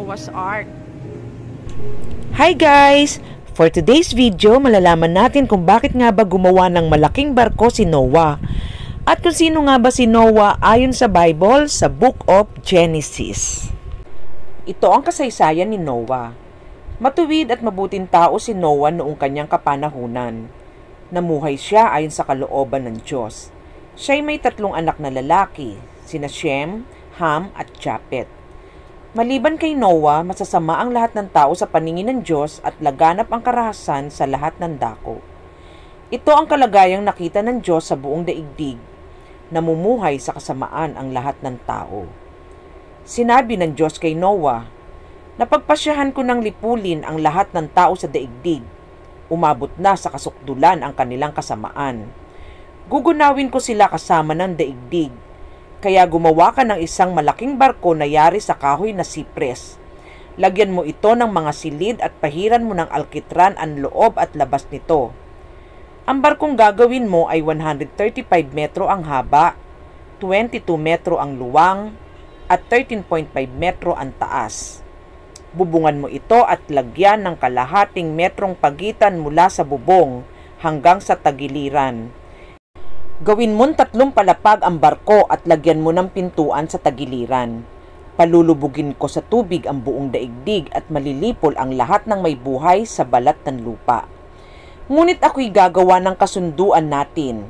Noah's Ark. Hi guys! For today's video, malalaman natin kung bakit nga ba gumawa ng malaking barko si Noah. At kung sino nga ba si Noah ayon sa Bible sa Book of Genesis. Ito ang kasaysayan ni Noah. Matuwid at mabuting tao si Noah noong kanyang kapanahunan. Namuhay siya ayon sa kalooban ng Diyos. Siya'y may 3 anak na lalaki, sina Shem, Ham at Japet. Maliban kay Noah, masasama ang lahat ng tao sa paningin ng Diyos at laganap ang karahasan sa lahat ng dako. Ito ang kalagayang nakita ng Diyos sa buong daigdig. Namumuhay sa kasamaan ang lahat ng tao. Sinabi ng Diyos kay Noah, "Napagpasyahan ko ng lipulin ang lahat ng tao sa daigdig. Umabot na sa kasukdulan ang kanilang kasamaan. Gugunawin ko sila kasama ng daigdig. Kaya gumawa ka ng isang malaking barko na yari sa kahoy na sipres. Lagyan mo ito ng mga silid at pahiran mo ng alkitran ang loob at labas nito. Ang barkong gagawin mo ay 135 metro ang haba, 22 metro ang luwang, at 13.5 metro ang taas. Bubungan mo ito at lagyan ng kalahating metrong pagitan mula sa bubong hanggang sa tagiliran. Gawin mong 3 palapag ang barko at lagyan mo ng pintuan sa tagiliran. Palulubugin ko sa tubig ang buong daigdig at malilipol ang lahat ng may buhay sa balat ng lupa. Ngunit ako'y gagawa ng kasunduan natin.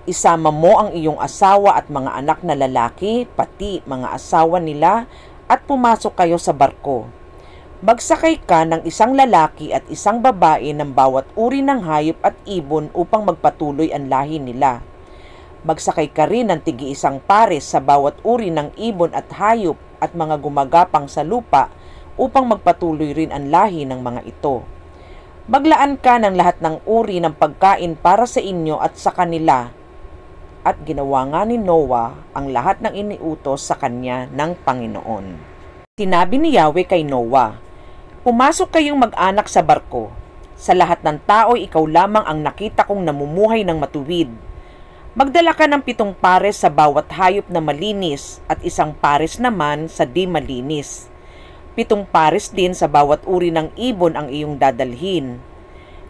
Isama mo ang iyong asawa at mga anak na lalaki, pati mga asawa nila, at pumasok kayo sa barko. Magsakay ka ng isang lalaki at isang babae ng bawat uri ng hayop at ibon upang magpatuloy ang lahi nila. Magsakay ka rin ng tig-iisang pares sa bawat uri ng ibon at hayop at mga gumagapang sa lupa upang magpatuloy rin ang lahi ng mga ito. Maglaan ka ng lahat ng uri ng pagkain para sa inyo at sa kanila." At ginawa nga ni Noah ang lahat ng iniutos sa kanya ng Panginoon. Sinabi ni Yahweh kay Noah, "Pumasok kayong mag-anak sa barko. Sa lahat ng tao, ikaw lamang ang nakita kong namumuhay ng matuwid. Magdala ka ng 7 pares sa bawat hayop na malinis at 1 pares naman sa di malinis. 7 pares din sa bawat uri ng ibon ang iyong dadalhin.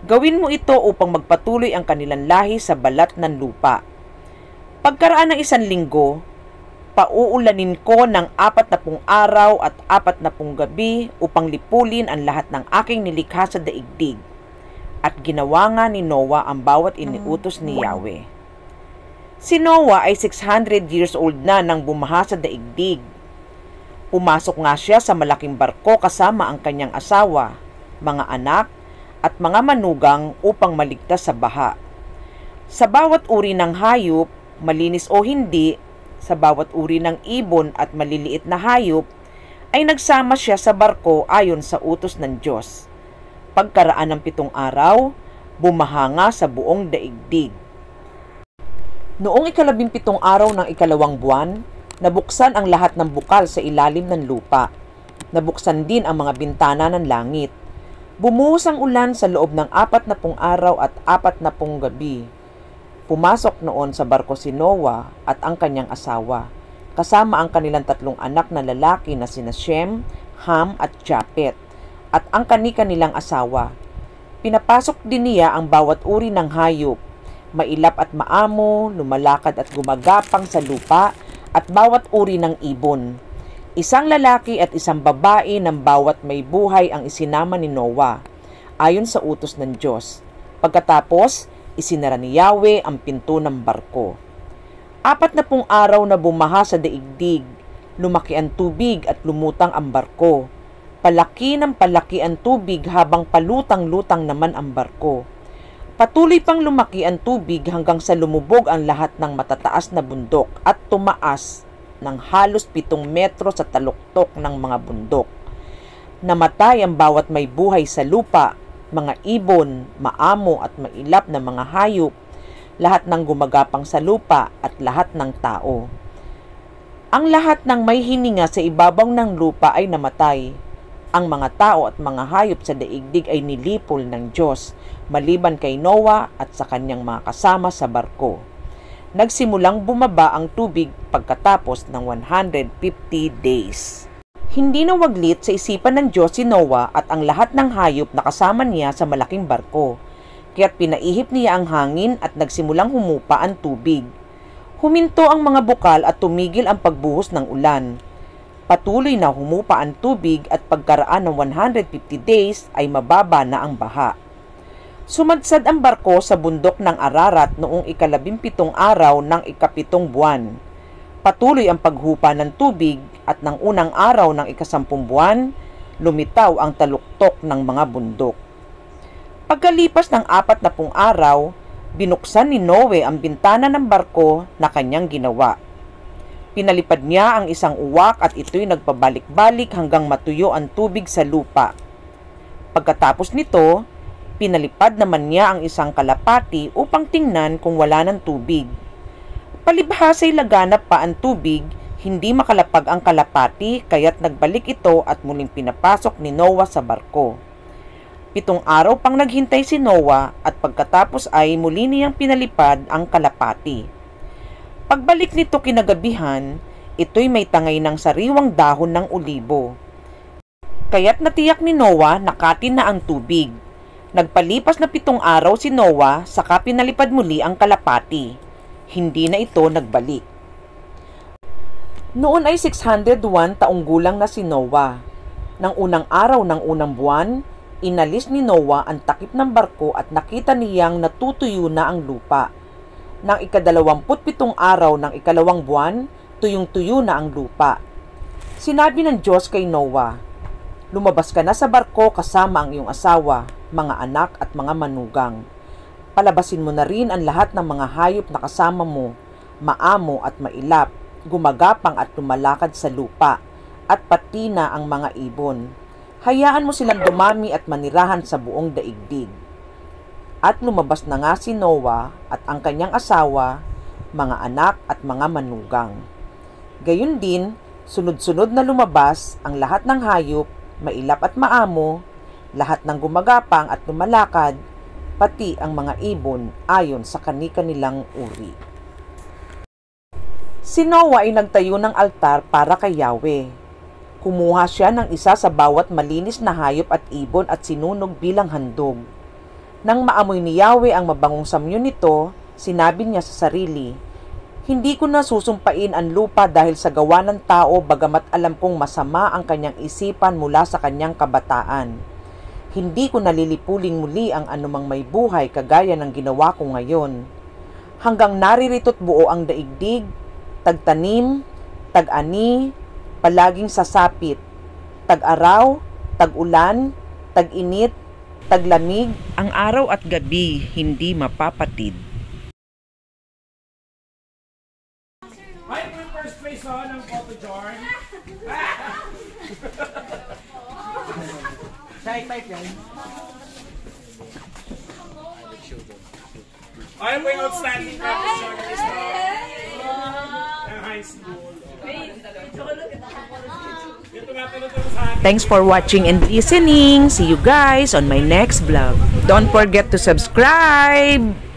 Gawin mo ito upang magpatuloy ang kanilang lahi sa balat ng lupa. Pagkaraan ng 1 linggo, pauulanin ko ng 40 araw at 40 gabi upang lipulin ang lahat ng aking nilikha sa daigdig." At ginawa nga ni Noah ang bawat iniutos ni Yahweh. Si Noah ay 600 years old na nang bumaha sa daigdig. Pumasok nga siya sa malaking barko kasama ang kanyang asawa, mga anak, at mga manugang upang maligtas sa baha. Sa bawat uri ng hayop, malinis o hindi, sa bawat uri ng ibon at maliliit na hayop, ay nagsama siya sa barko ayon sa utos ng Diyos. Pagkaraan ng 7 araw, bumaha nga sa buong daigdig. Noong 17 araw ng 2 buwan, nabuksan ang lahat ng bukal sa ilalim ng lupa. Nabuksan din ang mga bintana ng langit. Bumuhos ang ulan sa loob ng 40 araw at 40 gabi. Pumasok noon sa barko si Noah at ang kanyang asawa, kasama ang kanilang 3 anak na lalaki na sina Shem, Ham at Japet, at ang kani-kanilang asawa. Pinapasok din niya ang bawat uri ng hayop, mailap at maamo, lumalakad at gumagapang sa lupa, at bawat uri ng ibon. 1 lalaki at 1 babae ng bawat may buhay ang isinama ni Noah, ayon sa utos ng Diyos. Pagkatapos, isinara ni Yahweh ang pinto ng barko. 40 araw na bumaha sa daigdig, lumaki ang tubig at lumutang ang barko. Palaki ng palaki ang tubig habang palutang-lutang naman ang barko. Patuloy pang lumaki ang tubig hanggang sa lumubog ang lahat ng matataas na bundok at tumaas ng halos 7 metro sa taluktok ng mga bundok. Namatay ang bawat may buhay sa lupa, mga ibon, maamo at mailap na mga hayop, lahat ng gumagapang sa lupa at lahat ng tao. Ang lahat ng may hininga sa ibabaw ng lupa ay namatay. Ang mga tao at mga hayop sa daigdig ay nilipol ng Diyos, maliban kay Noah at sa kanyang mga kasama sa barko. Nagsimulang bumaba ang tubig pagkatapos ng 150 days. Hindi nawaglit sa isipan ng Diyos si Noah at ang lahat ng hayop na kasama niya sa malaking barko, kaya't pinaihip niya ang hangin at nagsimulang humupa ang tubig. Huminto ang mga bukal at tumigil ang pagbuhos ng ulan. Patuloy na humupa ang tubig at pagkaraan ng 150 days ay mababa na ang baha. Sumadsad ang barko sa bundok ng Ararat noong 17 araw ng 7 buwan. Patuloy ang paghupa ng tubig at ng unang araw ng 10 buwan, lumitaw ang taluktok ng mga bundok. Pagkalipas ng 40 araw, binuksan ni Noe ang bintana ng barko na kanyang ginawa. Pinalipad niya ang isang uwak at ito'y nagpabalik-balik hanggang matuyo ang tubig sa lupa. Pagkatapos nito, pinalipad naman niya ang isang kalapati upang tingnan kung wala ng tubig. Palibhasa'y laganap pa ang tubig, hindi makalapag ang kalapati kaya't nagbalik ito at muling pinapasok ni Noah sa barko. 7 araw pang naghintay si Noah at pagkatapos ay muli niyang pinalipad ang kalapati. Pagbalik nito kinagabihan, ito'y may tangay ng sariwang dahon ng olibo. Kaya't natiyak ni Noah na katin na ang tubig. Nagpalipas na 7 araw si Noah, saka pinalipad muli ang kalapati. Hindi na ito nagbalik. Noon ay 601 taong gulang na si Noah. Nang unang araw ng unang buwan, inalis ni Noah ang takip ng barko at nakita niyang natutuyo na ang lupa. Nang 27 araw ng 2 buwan, tuyong-tuyo na ang lupa. Sinabi ng Diyos kay Noah, "Lumabas ka na sa barko kasama ang iyong asawa, mga anak at mga manugang. Palabasin mo na rin ang lahat ng mga hayop na kasama mo, maamo at mailap, gumagapang at lumalakad sa lupa, at pati na ang mga ibon. Hayaan mo silang dumami at manirahan sa buong daigdig." At lumabas na nga si Noah at ang kanyang asawa, mga anak at mga manugang. Gayun din, sunod-sunod na lumabas ang lahat ng hayop, mailap at maamo, lahat ng gumagapang at lumalakad, pati ang mga ibon ayon sa kani-kanilang uri. Si Noah ay nagtayo ng altar para kay Yahweh. Kumuha siya ng isa sa bawat malinis na hayop at ibon at sinunog bilang handog. Nang maamoy ni Yahweh ang mabangong samyo nito, sinabi niya sa sarili, "Hindi ko na susumpain ang lupa dahil sa gawa ng tao bagamat alam kong masama ang kanyang isipan mula sa kanyang kabataan. Hindi ko nalilipuling muli ang anumang may buhay kagaya ng ginawa ko ngayon. Hanggang naririto't buo ang daigdig, tagtanim, tag-ani, palaging sasapit, tag-araw, tag-ulan, tag-init, taglamig, ang araw at gabi hindi mapapatid." Ay, first place ng photo jar. Type yan. I am going outstanding professor ng high school. Thanks for watching and listening. See you guys on my next vlog. Don't forget to subscribe!